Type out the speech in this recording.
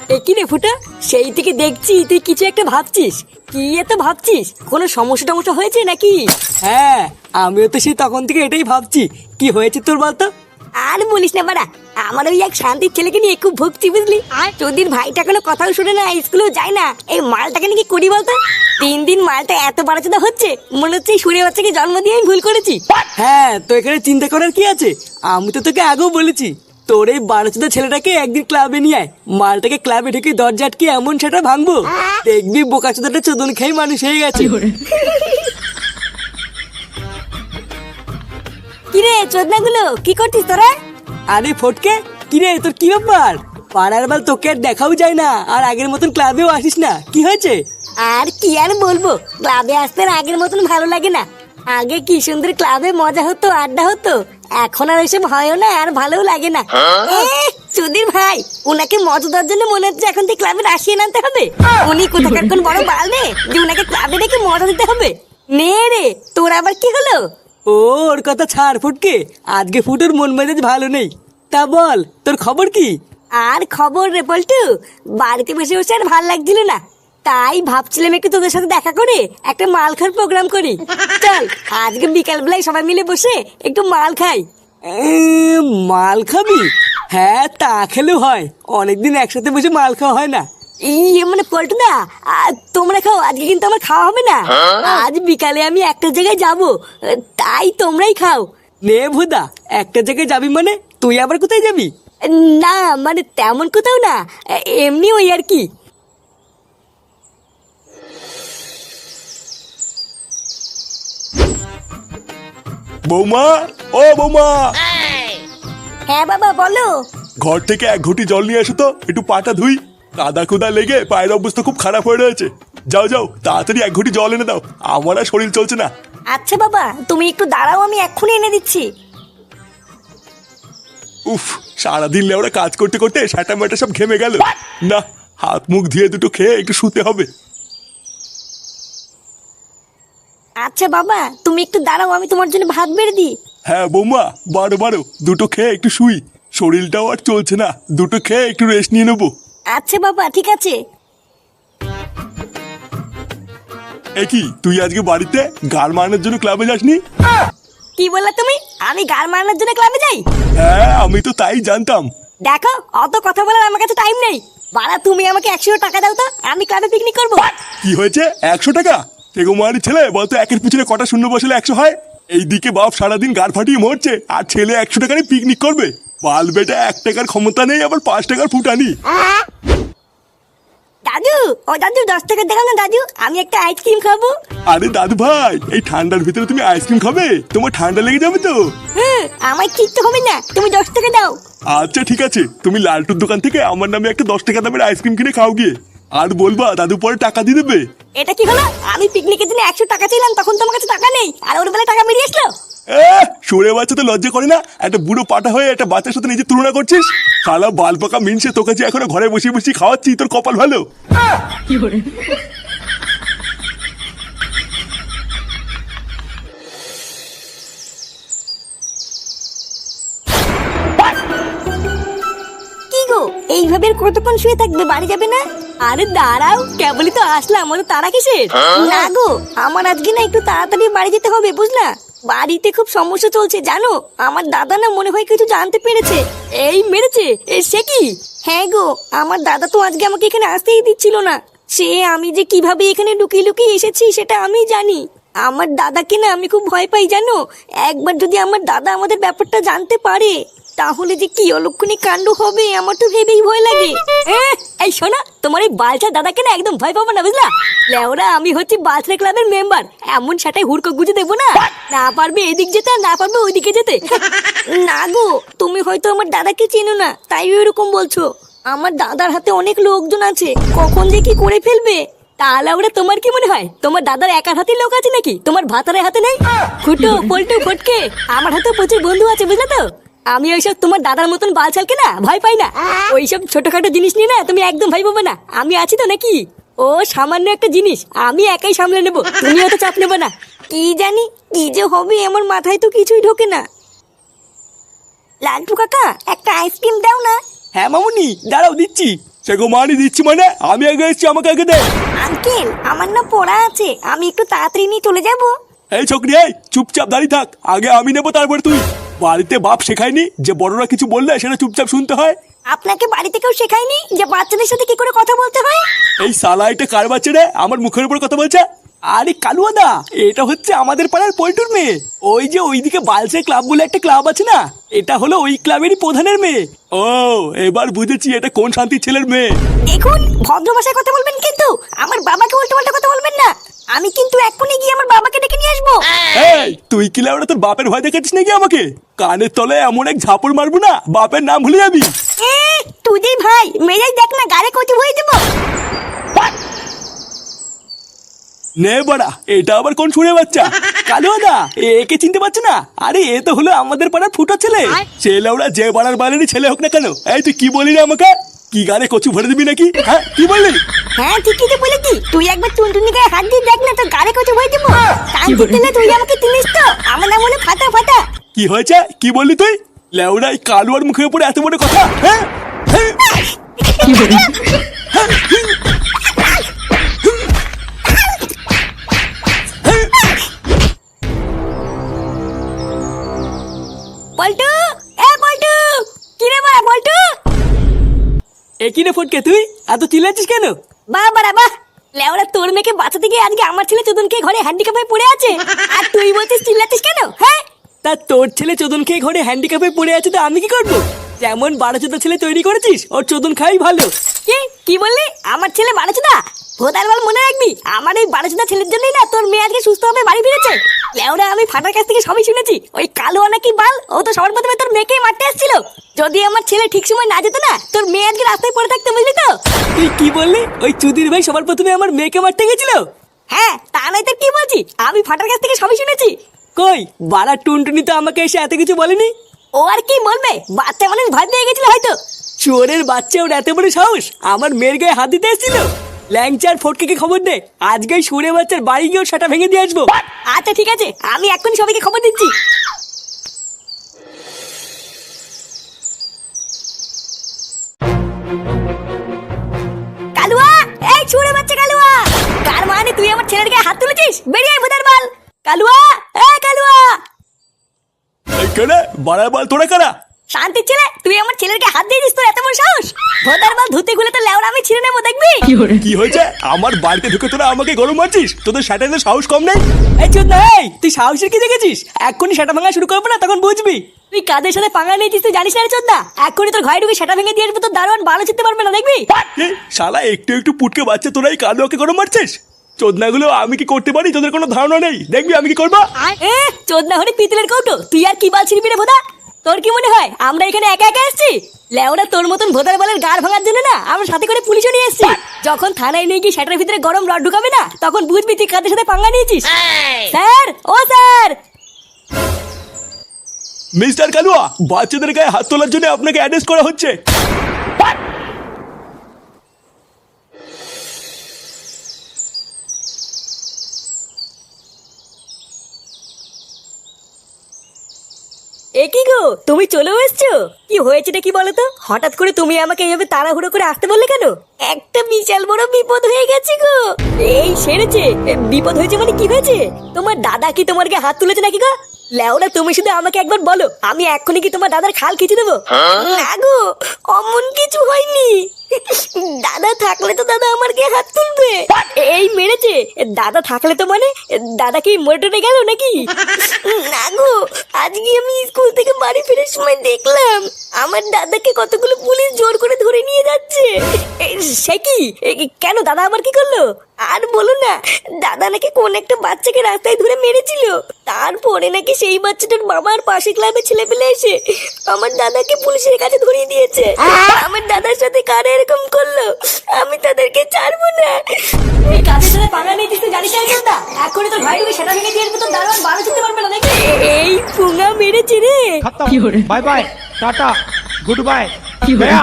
কি রে ফুটা, সেই থেকে দেখছি তুই কিছু একটা ভাবছিস। কি এত ভাবছিস? কোনো সমস্যা টমস্যা হয়েছে নাকি? হ্যাঁ, আমিও তো সেই তখন থেকে এটাই ভাবছি। কি হয়েছে তোর বলতো? আর বলিস না বাড়া, আমার ওই এক শান্তির ছেলেকে নিয়ে খুব ভুগছি বুঝলি। আর তোদের ভাইটা কোনো কথাও শুনে না, স্কুলেও যায় না। এই মালটাকে নিয়ে কি করি বলতো? দিন দিন মালটা এত বাড়াচোদা হচ্ছে, মনে হচ্ছে সুরে বাচ্চাকে জন্ম দিয়ে আমি ভুল করেছি। হ্যাঁ, তো এখানে চিন্তা করার কি আছে? আমি তো তোকে আগেও বলেছি, তোর এই বারোচোদা ছেলেটাকে একদিন ক্লাবে নিয়ে আয়। মালটাকে ক্লাবে ঢুকে দরজা আটকে এমন সেটা ভাঙবো, দেখবি বোকাচোদাটা চোদন খেয়ে মানুষ হয়ে গেছে। কিরে চোদনাগুলো, কি করছিস তোরা? আরে ফটকে, কিরে তোর কি ব্যাপার? পাড়ার বাল তোকে আর দেখাও যায় না, আর আগের মতন ক্লাবেও আসিস না, কি হয়েছে? আর কি আর বলবো, ক্লাবে আসতে আর আগের মতন ভালো লাগে না। আগে কি সুন্দর ক্লাবে মজা হতো, আড্ডা হতো। এখন আর এসব হয়ও না, আর ভালোও লাগে না। সুধীর ভাই, ওনাকে মজা দেওয়ার জন্য মনে হচ্ছে এখন থেকে ক্লাবে আসিয়ে আনতে হবে। উনি কোথাকার কোন বড় বাল রে যে ওনাকে ক্লাবে ডেকে মজা দিতে হবে? নে রে, তোর আবার কি হলো? ও, ওর কথা ছাড় ফটকে, আজকে ফুটোর মন মেজাজ ভালো নেই। তা বল, তোর খবর কি? আর খবর রে পল্টু, বাড়িতে বসে বসে আর ভাল লাগছিল না। তাই ভাবছিলাম একটু তোদের সাথে দেখা করে একটা মাল খাওয়ার প্রোগ্রাম করি। চল আজকে বিকাল বেলায় সবাই মিলে বসে একটু মাল খাই। মাল খাবি? হ্যাঁ, তা খেলেও হয়, অনেকদিন একসাথে বসে মাল খাওয়া হয় না। মানে পল্টু দা, তোমরা খাও, আজকে কিন্তু আমার খাওয়া হবে না। আজ বিকালে আমি একটা জায়গায় যাব, তাই তোমরাই খাও। নে ভুদা, একটা জায়গায় যাবি মানে? তুই আবার কোথায় যাবি? না মানে তেমন কোথাও না, এমনি ওই আর কি। বৌমা, ও বৌমা, হ্যাঁ বাবা বলো। ঘর থেকে এক ঘটি জল নিয়ে এসো তো, একটু পাটা ধুই। কাদা কুদা লেগে পায়ের অবস্থা খুব খারাপ হয়ে রয়েছে। যাও যাও, তাড়াতাড়ি এক ঘটি জল এনে দাও, আমার আর শরীর চলছে না। আচ্ছা বাবা, তুমি একটু দাঁড়াও, আমি এক্ষুনি এনে দিচ্ছি। উফ, সারাদিন লেওরা কাজ করতে করতে সাটা মাটা সব ঘেমে গেল। না, হাত মুখ ধুয়ে দুটো খেয়ে একটু শুতে হবে। আচ্ছা বাবা, তুমি একটু দাঁড়াও, আমি তোমার জন্য ভাত বেড়ে দিই। হ্যাঁ বৌমা, বারো বারো, দুটো খেয়ে একটু শুই। শরীরটাও আর চলছে না, দুটো খেয়ে একটু রেস্ট নিয়ে নেবো। আচ্ছা বাবা, ঠিক আছে। এ কি, তুই আজকে বাড়িতে গাড় মারানোর জন্য ক্লাবে যাসনি? কি বললা তুমি? আমি গাল মারানোর জন্য ক্লাবে যাই? হ্যাঁ, আমি তো তাই জানতাম। দেখো, অত কথা বলার আমার কাছে টাইম নেই। বাড়া, তুমি আমাকে 100 টাকা দাও তো, আমি ক্লাবে পিকনিক করবো। কি হয়েছে? 100 টাকা? তেগোমারি ছেলে, বলতো একের পিছনে কটা শূন্য বসলে 100 হয়? এইদিকে বাপ সারাদিন গাড় ফাটিয়ে মরছে, আর ছেলে 100 টাকারই পিকনিক করবে? বাল বেটা, 1 টাকার ক্ষমতা নেই, আবার 5 টাকার ফুটানি। দাদু, ও দাদু, 10 টাকা দেখাও না দাদু, আমি একটা আইসক্রিম খাবো। আরে দাদু ভাই, এই ঠান্ডার ভিতরে তুমি আইসক্রিম খাবে? তোমার ঠান্ডা লেগে যাবে তো। আমার কিচ্ছু হবে না, তুমি 10 টাকা দাও। আচ্ছা ঠিক আছে, তুমি লালটুর দোকান থেকে আমার নামে একটা 10 টাকা দামের আইসক্রিম কিনে খাও গিয়ে। আর বলবা দাদু পরে টাকা দিয়ে দেবে। এটা কি হলো? আমি পিকনিকের জন্য 100 টাকা ছিলাম, তখন তোমার কাছে টাকা নেই, আর ওর বেলায় টাকা বেরিয়ে আসলো। সরে বাচ্চা তো লজ্জা করে না? একটা বুড়ো পাটা হয়ে একটা বাচ্চার সাথে নিজে তুলনা করছিস? শালা বাল পাকা মিনসে, তোকে যে এখনো ঘরে বসে বসে খাওয়াচ্ছি, তোর কপাল ভালো। কি গো, এইভাবে আর কতক্ষণ শুয়ে থাকবে? বাড়ি যাবে না? আরে দাঁড়াও, কেবলই তো আসলাম, ওর তারা কিসের? না গো, আমার আজকে না একটু তাড়াতাড়ি বাড়ি যেতে হবে, বুঝলা? বাড়িতে খুব সমস্যা চলছে জানো। আমার দাদা না মনে হয় কিছু জানতে পেরেছে। এই মেরেছে? সে কি? হ্যাঁ গো, আমার দাদা তো আজকে আমাকে এখানে আসতেই দিচ্ছিল না। সে আমি যে কিভাবে এখানে লুকিয়ে লুকিয়ে এসেছি সেটা আমি জানি। আমার দাদাকে না আমি খুব ভয় পাই জানো। একবার যদি আমার দাদা আমাদের ব্যাপারটা জানতে পারে, তাহলে যে কি অলক্ষণী কাণ্ড হবে আমার তো ভেবেই ভয় লাগে। এই শোনা, তোমার এই বালছা দাদাকে না একদম ভয় পাবো না, বুঝলা? লেওরা, আমি হচ্ছি বালছা ক্লাবের মেম্বার, এমন সেটাই হুড়কো গুজে দেবো না। না পারবে এদিক যেতে, আর না পারবে ওইদিকে যেতে। না গো, তুমি হয়তো আমার দাদাকে চেনো না, তাই এরকম বলছো। আমার দাদার হাতে অনেক লোকজন আছে, কখন যে কি করে ফেলবে। তাহলে ওরা তোমার কি মনে হয় তোমার দাদার একার হাতে লোক আছে নাকি? তোমার ভাতারের হাতে নেই? ফুটো পল্টু ফটকে, আমার হাতে প্রচুর বন্ধু আছে, বুঝলে তো? আমি ওইসব তোমার দাদার মতন বালছালকে না ভয় পাই না। ওইসব ছোটখাটো জিনিস নিয়ে না তুমি একদম ভয় পাবে না, আমি আছি তো নাকি? ও সামান্য একটা জিনিস, আমি একাই সামলে নেবো, তুমি অত চাপ নেবো না। কি জানি কি যে হবে, আমার মাথায় তো কিছুই ঢোকে না। লালটু কাকা, একটা আইসক্রিম দাও না। হ্যাঁ মামুনি, দাঁড়াও দিচ্ছি। সেগো মানি দিচ্ছি মানে আমি আগে এসেছি, আমাকে আগে দে। আঙ্কেল আমার না পড়া আছে, আমি একটু তাড়াতাড়ি নিয়ে চলে যাব। এই ছোকরি, এই চুপচাপ দাঁড়িয়ে থাক, আগে আমি নেবো তারপর তুই। বাড়িতে বাপ শেখায়নি যে বড়রা কিছু বললে সেটা চুপচাপ শুনতে হয়? আপনাকে বাড়িতে কেউ শেখায়নি যে বাচ্চাদের সাথে কি করে কথা বলতে হয়? এই শালা এটা কার বাচ্চা রে আমার মুখের উপর কথা বলছে? আরে কালুয়াদা, এটা হচ্ছে আমাদের পাড়ার পল্টুর মেয়ে। ওই যে ওইদিকে বালসে ক্লাব বলে একটা ক্লাব আছে না, এটা হলো ওই ক্লাবেরই প্রধানের মেয়ে। ও এবার বুঝেছি এটা কোন শান্তির ছেলের মেয়ে। দেখুন ভদ্র ভাষায় কথা বলবেন, কিন্তু আমার বাবাকে উল্টো পাল্টা কথা বলবেন না। আমি কিন্তু এক্ষুনি গিয়ে আমার বাবাকে ডেকে নিয়ে আসবো। এই তুই কি লাউড়া তোর বাপের ভয় দেখাচ্ছিস নাকি আমাকে? কানের তলে এমন এক ঝাপড় মারবো না বাপের নাম ভুলে যাবি। তুই যেই ভাই মেজাই দেখ না, গাড়ি কচু হয়ে দেবো। নে বাড়া, এটা আবার কোন শুনে বাচ্চা? কালুয়াদা, একে চিনতে পারছো না? আরে এ তো হলো আমাদের পাড়ার ফুটো ছেলে। ছেলে ওরা যে বাড়ার বাড়ারই ছেলে হোক না কেন। এই তুই কি বলি রে আমাকে? কি গানে কচু ভরে দিবি নাকি? হ্যাঁ কি বললি? হ্যাঁ ঠিকই তো বলেছি, তুই একবার টুনটুনি গায়ে হাত দিয়ে দেখ না, তোর গাড়ি কচু হয়ে দেবো। কান্তি তেলে তুই আমাকে চিনিস তো? আমার নাম হলো ফাটা ফাটা। কি হয়েছে? কি বললি তুই? লেউড়া এই কালুয়ার মুখের উপরে এত বড় কথা? হ্যাঁ পল্টু, এ পল্টু, কি রে বাড়া পল্টু? একই রে ফটকে, তুই এত চিল্লাচ্ছিস কেন? বাহ বাড়া বাহ, লেওরা তোর মেয়েকে বাঁচাতে গিয়ে আজকে আমার ছেলে চোদনকে ঘরে হ্যান্ডিক্যাপ হয়ে পড়ে আছে, আর তুই বলছিস চিল্লাচ্ছিস কেন? হ্যাঁ তা তোর ছেলে চোদন খেয়ে ঘরে হ্যান্ডিক্যাপে পড়ে আছে, তো আমি কি করবো? যেমন বারোচোদা ছেলে তৈরি করেছিস, ওর চোদন খাই ভালো। কি বললি? আমার ছেলে বারোচোদা? ভোদার বল মনে রাখবি, আমার এই বারোচোদা ছেলের জন্যই না তোর মেয়ে আজকে সুস্থ হবে বাড়ি ফিরেছে। লেওরা আমি ফাটার কাছ থেকে সবই শুনেছি, ওই কালো নাকি বাল, ও তো সবার প্রথমে তোর মেয়েকেই মারতে আসছিল। যদি আমার ছেলে ঠিক সময় না যেত না, তোর মেয়ে আজকে রাস্তায় পড়ে থাকতে, বুঝলি তো? তুই কি বললি? ওই চুদির ভাই সবার প্রথমে আমার মেয়েকে মারতে গেছিল? হ্যাঁ তা নয় তো কি বলছি, আমি ফাটার কাছ থেকে সবই শুনেছি। কই বাড়া টুনটুনি তো আমাকে এসে এত কিছু বলেনি। ও আর কি বলবে, বাচ্চা মানুষ ভয় পেয়ে গেছিল হয়তো। চোরের বাচ্চা, ওর এত বড় সাহস আমার মেয়ের গায়ে হাত দিতে এসেছিল। ল্যাংচার ফটকে খবর দে, আজকে সুরে বাচ্চার বাড়ি গিয়ে সেটা ভেঙে দিয়ে আসবো। আচ্ছা ঠিক আছে, আমি এক্ষুনি সবাইকে খবর দিচ্ছি। কালুয়া, এই ছুড়ে বাচ্চা কালুয়া, কার মানে তুই আমার ছেলের গায়ে হাত তুলেছিস? বেরিয়ে আয় ভোদার বাল। কালুয়া, এই কালুয়া। এই কেনে বাড়ার বাল তোরা কারা? শান্তির ছেলে, তুই আমার ছেলের গায়ে হাত দিয়েছিস, তোর এত বড় সাহস? ভোদার বাল ধুতে খুলে তো লেওড়া আমি ছিঁড়ে নেবো, দেখবি? কি হয়েছে? আমার বাড়িতে ঢুকে তোরা আমাকে গরম মারছিস? তোদের স্যাটারের সাহস কম নেই? এই চোদ না, এই তুই সাহসের কি দেখেছিস? এক্ষুনি সেটা ভাঙা শুরু করবো না, তখন বুঝবি। তুই কাদের সাথে পাঙ্গা নিয়েছিস তুই জানিস না রে চোদনা? এক্ষুনি তোর ঘরে ঢুকে সেটা ভেঙে দিয়ে আসবো, তোর দারোয়ান ভালো চিনতে পারবে না, দেখবি? এ, শালা একটু একটু পুটকে বাচ্চা তোরা এই কালুয়াকে গরম মারছিস? চোদনাগুলো আমি কি করতে পারি তোদের কোনো ধারণা নেই। দেখবি আমি কি করবো। চোদনা হলে পিতলের কৌটো, তুই আর কি বাল ছিড়বি রে ভোদা? তোর কি মনে হয় আমরা এখানে একা একা এসেছি? লেওরা তোর মতন ভোদার বালের গাড় ভাঙার জন্য না আমরা সাথে করে পুলিশও নিয়ে এসেছি। যখন থানায় নিয়ে গিয়ে সেটার ভিতরে গরম রড ঢুকাবে না, তখন বুঝবি তুই কাদের সাথে পাঙ্গা নিয়েছিস। স্যার, ও স্যার। মিস্টার কালুয়া, বাচ্চাদের গায়ে হাত তোলার জন্য আপনাকে অ্যারেস্ট করা হচ্ছে। এ কি গো, তুমি চলেও এসছো? কি হয়েছেটা কি বলো তো? হঠাৎ করে তুমি আমাকে এইভাবে তাড়াহুড়ো করে আসতে বললে কেন? একটা বিশাল বড় বিপদ হয়ে গেছে গো। এই সেরেছে? বিপদ হয়েছে মানে কি হয়েছে? তোমার দাদা কি তোমার গায়ে হাত তুলেছে নাকি গো? লেওরা তুমি শুধু আমাকে একবার বলো, আমি এক্ষুনি কি তোমার দাদার খাল খিচে দেবো। না গো, অমন কিছু হয়নি। দাদা থাকলে তো দাদা আমার গায়ে হাত তুলবে। এই মেরেছে? দাদা থাকলে তো মানে দাদা কি মরে টরে গেল নাকি? না গো, আজকে আমি স্কুল থেকে বাড়ি ফেরার সময় দেখলাম আমার দাদাকে কতগুলো পুলিশ জোর করে ধরে নিয়ে যাচ্ছে। সে কি? কেন দাদা আমার কি করলো? আর বলো না, দাদা নাকি কোন একটা বাচ্চাকে রাস্তায় ধরে মেরেছিল, তারপরে নাকি সেই বাচ্চাটার বাবার পাশে ক্লাবে ছেলে পেলে এসে আমার দাদাকে পুলিশের কাছে ধরিয়ে দিয়েছে। আমার দাদার সাথে কারা এরকম করলো, আমি তাদেরকে ছাড়বো না। এই কাজের সাথে পাঙ্গা নিয়েছিস তুই জানিস না কথা? এখনই তোর ভাই ঢুকে সেটা ভেঙে দিয়ে তো দারোয়ান ভালো চিনতে পারবে না, নাকি? এই পুঙ্গা মেরেছে রে। Bye bye tata goodbye गया।